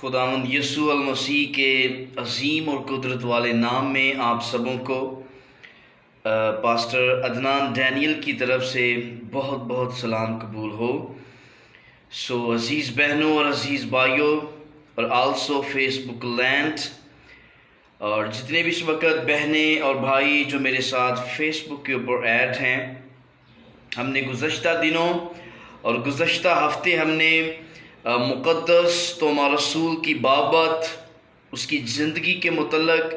خداوند یسوع المسیح کے عظیم اور قدرت والے نام میں آپ سبوں کو پاسٹر عدنان ڈینیل کی طرف سے بہت بہت سلام قبول ہو۔ عزیز بہنوں اور عزیز بھائیوں اور آلسو فیس بک لینڈ اور جتنے بھی اس وقت بہنیں اور بھائی جو میرے ساتھ فیس بک کے اوپر ایڈ ہیں، ہم نے گزشتہ دنوں اور گزشتہ ہفتے ہم نے مقدس توما رسول کی بابت، اس کی زندگی کے متعلق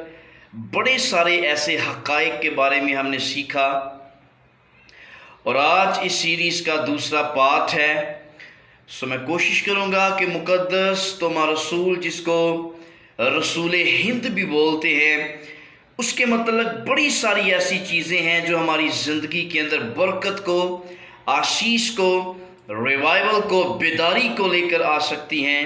بڑے سارے ایسے حقائق کے بارے میں ہم نے سیکھا، اور آج اس سیریز کا دوسرا پارٹ ہے۔ میں کوشش کروں گا کہ مقدس توما رسول، جس کو رسول ہند بھی بولتے ہیں، اس کے متعلق بڑی ساری ایسی چیزیں ہیں جو ہماری زندگی کے اندر برکت کو، آشیش کو، ریوائول کو، بیداری کو لے کر آ سکتی ہیں۔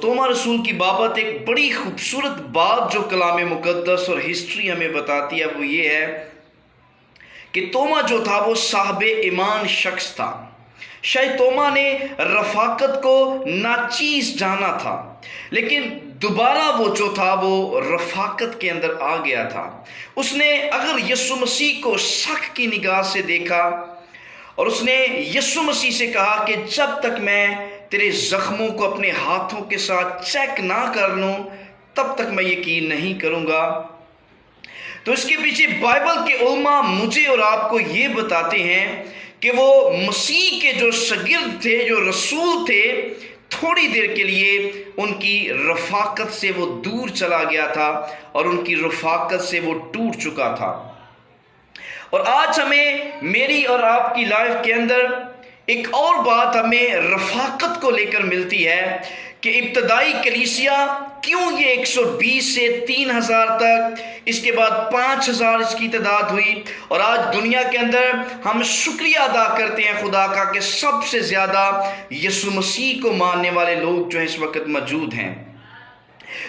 توما رسول کی بابت ایک بڑی خوبصورت بات جو کلام مقدس اور ہسٹری ہمیں بتاتی ہے، وہ یہ ہے کہ توما جو تھا وہ صاحب ایمان شخص تھا۔ شاید توما نے رفاقت کو ناچیز جانا تھا، لیکن دوبارہ وہ جو تھا وہ رفاقت کے اندر آ گیا تھا۔ اس نے اگر یسوع مسیح کو شک کی نگاہ سے دیکھا، اور اس نے یسوع مسیح سے کہا کہ جب تک میں تیرے زخموں کو اپنے ہاتھوں کے ساتھ چیک نہ کر لوں تب تک میں یقین نہیں کروں گا۔ تو اس کے پیچھے بائبل کے علماء مجھے اور آپ کو یہ بتاتے ہیں کہ وہ مسیح کے جو شاگرد تھے، جو رسول تھے، تھوڑی دیر کے لیے ان کی رفاقت سے وہ دور چلا گیا تھا اور ان کی رفاقت سے وہ ٹوٹ چکا تھا۔ اور آج ہمیں میری اور آپ کی لائف کے اندر ایک اور بات ہمیں رفاقت کو لے کر ملتی ہے کہ ابتدائی کلیسیا کیوں یہ 120 سے 3000 تک، اس کے بعد 5000 اس کی تعداد ہوئی، اور آج دنیا کے اندر ہم شکریہ ادا کرتے ہیں خدا کا کہ سب سے زیادہ یسوع مسیح کو ماننے والے لوگ جو ہیں اس وقت موجود ہیں۔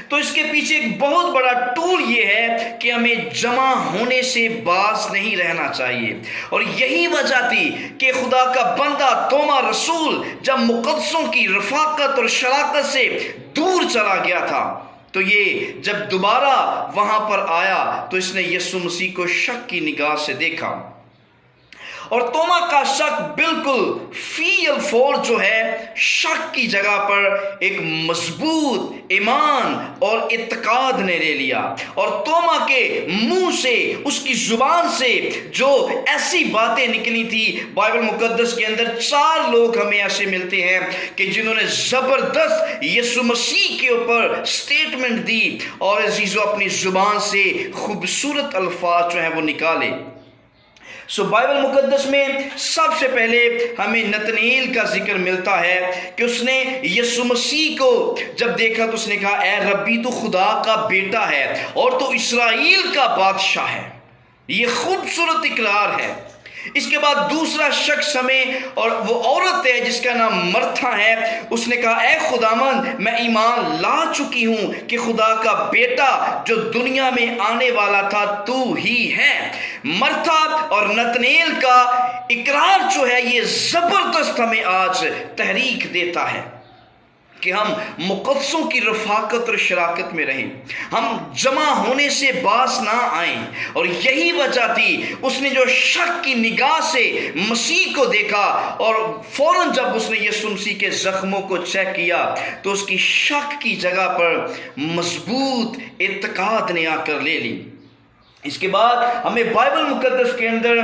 تو اس کے پیچھے ایک بہت بڑا ٹول یہ ہے کہ ہمیں جمع ہونے سے باز نہیں رہنا چاہیے، اور یہی وجہ تھی کہ خدا کا بندہ توما رسول جب مقدسوں کی رفاقت اور شراکت سے دور چلا گیا تھا، تو یہ جب دوبارہ وہاں پر آیا تو اس نے یسوع مسیح کو شک کی نگاہ سے دیکھا، اور توما کا شک بالکل فیل فور جو ہے شک کی جگہ پر ایک مضبوط ایمان اور اعتقاد نے لے لیا، اور توما کے منہ سے، اس کی زبان سے جو ایسی باتیں نکلی تھی، بائبل مقدس کے اندر 4 لوگ ہمیں ایسے ملتے ہیں کہ جنہوں نے زبردست یسوع مسیح کے اوپر سٹیٹمنٹ دی، اور عزیزو اپنی زبان سے خوبصورت الفاظ جو ہیں وہ نکالے۔ بائبل مقدس میں سب سے پہلے ہمیں نتنیل کا ذکر ملتا ہے کہ اس نے یسوع مسیح کو جب دیکھا تو اس نے کہا، اے ربی تو خدا کا بیٹا ہے اور تو اسرائیل کا بادشاہ ہے۔ یہ خوبصورت اقرار ہے۔ اس کے بعد دوسرا شخص ہمیں، اور وہ عورت ہے جس کا نام مرتھا ہے، اس نے کہا، اے خداوند میں ایمان لا چکی ہوں کہ خدا کا بیٹا جو دنیا میں آنے والا تھا تو ہی ہے۔ مرتھا اور نتنیل کا اقرار جو ہے یہ زبردست ہمیں آج تحریک دیتا ہے کہ ہم مقدسوں کی رفاقت اور شراکت میں رہیں، ہم جمع ہونے سے باز نہ آئیں۔ اور یہی وجہ تھی اس نے جو شک کی نگاہ سے مسیح کو دیکھا، اور فوراً جب اس نے یسوع مسیح کے زخموں کو چیک کیا تو اس کی شک کی جگہ پر مضبوط اعتقاد نے آ کر لے لی۔ اس کے بعد ہمیں بائبل مقدس کے اندر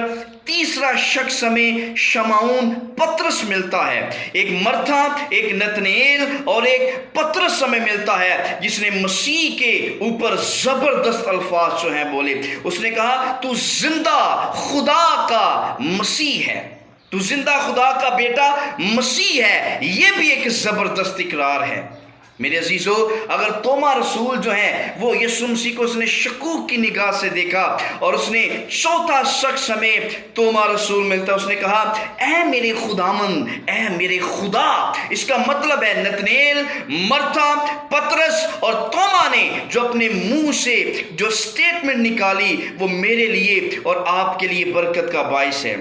تیسرا شخص ہمیں شمعون پترس ملتا ہے۔ ایک مرتھا، ایک نتنیل اور ایک پترس ہمیں ملتا ہے جس نے مسیح کے اوپر زبردست الفاظ جو ہیں بولے۔ اس نے کہا، تو زندہ خدا کا مسیح ہے، تو زندہ خدا کا بیٹا مسیح ہے۔ یہ بھی ایک زبردست اقرار ہے۔ میرے عزیزو، اگر توما رسول جو ہیں وہ یسوع مسیح کو اس نے شکوک کی نگاہ سے دیکھا، اور اس نے چوتھا شخص ہمیں توما رسول ملتا، اس نے کہا، اے میرے خداوند، اے میرے خدا۔ اس کا مطلب ہے نتنیل، مرتھا، پترس اور توما نے جو اپنے منہ سے جو سٹیٹمنٹ نکالی وہ میرے لیے اور آپ کے لیے برکت کا باعث ہے۔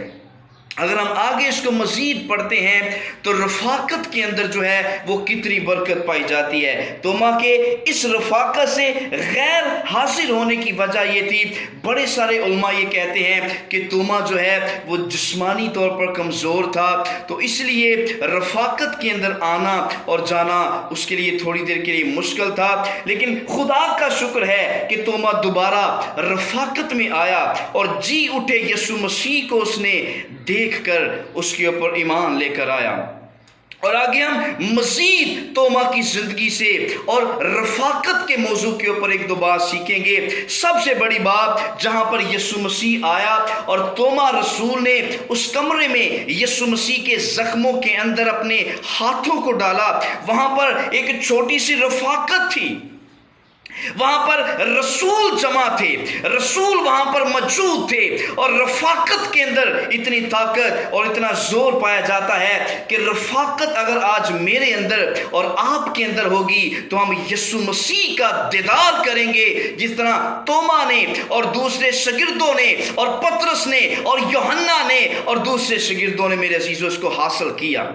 اگر ہم آگے اس کو مزید پڑھتے ہیں تو رفاقت کے اندر جو ہے وہ کتنی برکت پائی جاتی ہے۔ توما کے اس رفاقت سے غیر حاصل ہونے کی وجہ یہ تھی، بڑے سارے علماء یہ کہتے ہیں کہ توما جو ہے وہ جسمانی طور پر کمزور تھا، تو اس لیے رفاقت کے اندر آنا اور جانا اس کے لیے تھوڑی دیر کے لیے مشکل تھا، لیکن خدا کا شکر ہے کہ توما دوبارہ رفاقت میں آیا اور جی اٹھے یسوع مسیح کو اس نے دیکھ کر اس کے اوپر ایمان لے کر آیا۔ اور آگے ہم مزید توما کی زندگی سے اور رفاقت کے موضوع کے اوپر ایک دو بات سیکھیں گے۔ سب سے بڑی بات جہاں پر یسوع مسیح آیا اور توما رسول نے اس کمرے میں یسوع مسیح کے زخموں کے اندر اپنے ہاتھوں کو ڈالا، وہاں پر ایک چھوٹی سی رفاقت تھی، وہاں پر رسول جمع تھے، رسول وہاں پر موجود تھے، اور رفاقت کے اندر اتنی طاقت اور اتنا زور پایا جاتا ہے کہ رفاقت اگر آج میرے اندر اور آپ کے اندر ہوگی تو ہم یسوع مسیح کا دیدار کریں گے، جس طرح توما نے اور دوسرے شاگردوں نے اور پطرس نے اور یوحنا نے اور دوسرے شاگردوں نے میرے عزیزوں اس کو حاصل کیا۔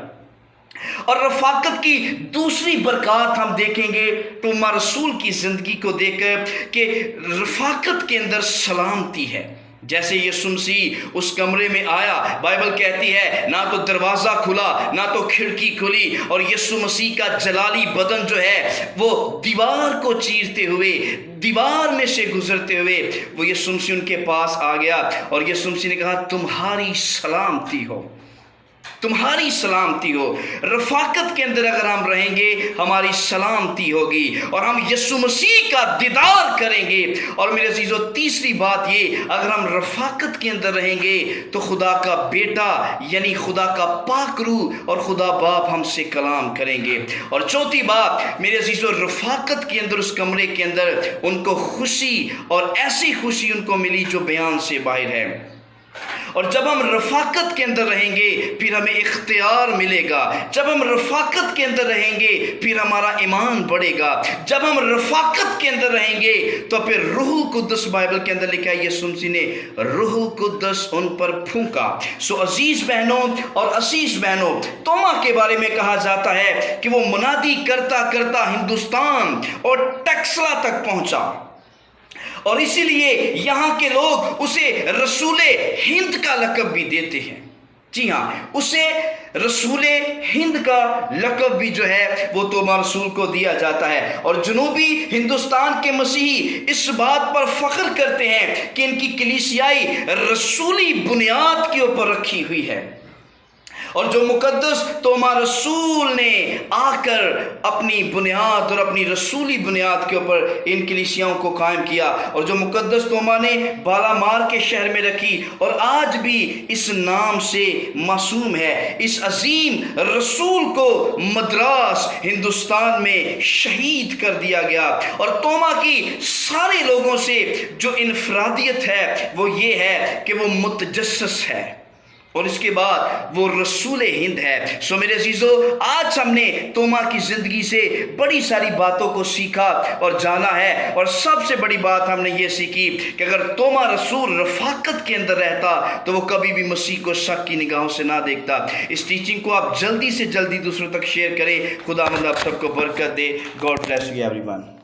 اور رفاقت کی دوسری برکات ہم دیکھیں گے توما رسول کی زندگی کو دیکھ کر کہ رفاقت کے اندر سلامتی ہے۔ جیسے یسوع مسیح اس کمرے میں آیا، بائبل کہتی ہے نہ تو دروازہ کھلا نہ تو کھڑکی کھلی، اور یسوع مسیح کا جلالی بدن جو ہے وہ دیوار کو چیرتے ہوئے، دیوار میں سے گزرتے ہوئے وہ یسوع مسیح ان کے پاس آ گیا، اور یسوع مسیح نے کہا تمہاری سلامتی ہو، تمہاری سلامتی ہو۔ رفاقت کے اندر اگر ہم رہیں گے ہماری سلامتی ہوگی اور ہم یسوع مسیح کا دیدار کریں گے۔ اور میرے عزیزو تیسری بات یہ، اگر ہم رفاقت کے اندر رہیں گے تو خدا کا بیٹا یعنی خدا کا پاک روح اور خدا باپ ہم سے کلام کریں گے۔ اور چوتھی بات میرے عزیزو، رفاقت کے اندر اس کمرے کے اندر ان کو خوشی، اور ایسی خوشی ان کو ملی جو بیان سے باہر ہے۔ اور جب ہم رفاقت کے اندر رہیں گے پھر ہمیں اختیار ملے گا، جب ہم رفاقت کے اندر رہیں گے پھر ہمارا ایمان بڑھے گا، جب ہم رفاقت کے اندر رہیں گے تو پھر روح القدس، بائبل کے اندر لکھا ہے یسوع مسیح نے روح القدس ان پر پھونکا۔ سو عزیز بہنوں اور عزیز بہنوں، توما کے بارے میں کہا جاتا ہے کہ وہ منادی کرتا کرتا ہندوستان اور ٹیکسلا تک پہنچا، اور اسی لیے یہاں کے لوگ اسے رسول ہند کا لقب بھی دیتے ہیں۔ جی ہاں، اسے رسول ہند کا لقب بھی جو ہے وہ توما رسول کو دیا جاتا ہے۔ اور جنوبی ہندوستان کے مسیحی اس بات پر فخر کرتے ہیں کہ ان کی کلیسیائی رسولی بنیاد کے اوپر رکھی ہوئی ہے، اور جو مقدس توما رسول نے آ کر اپنی بنیاد اور اپنی رسولی بنیاد کے اوپر ان کلیسیاؤں کو قائم کیا، اور جو مقدس توما نے بالامار کے شہر میں رکھی اور آج بھی اس نام سے معصوم ہے۔ اس عظیم رسول کو مدراس ہندوستان میں شہید کر دیا گیا، اور توما کی سارے لوگوں سے جو انفرادیت ہے وہ یہ ہے کہ وہ متجسس ہے، اور اس کے بعد وہ رسول ہند ہے۔ سو میرے عزیزو، آج ہم نے توما کی زندگی سے بڑی ساری باتوں کو سیکھا اور جانا ہے، اور سب سے بڑی بات ہم نے یہ سیکھی کہ اگر توما رسول رفاقت کے اندر رہتا تو وہ کبھی بھی مسیح کو شک کی نگاہوں سے نہ دیکھتا۔ اس ٹیچنگ کو آپ جلدی سے جلدی دوسروں تک شیئر کریں۔ خدا مند آپ سب کو برکت دے۔ God bless you every one.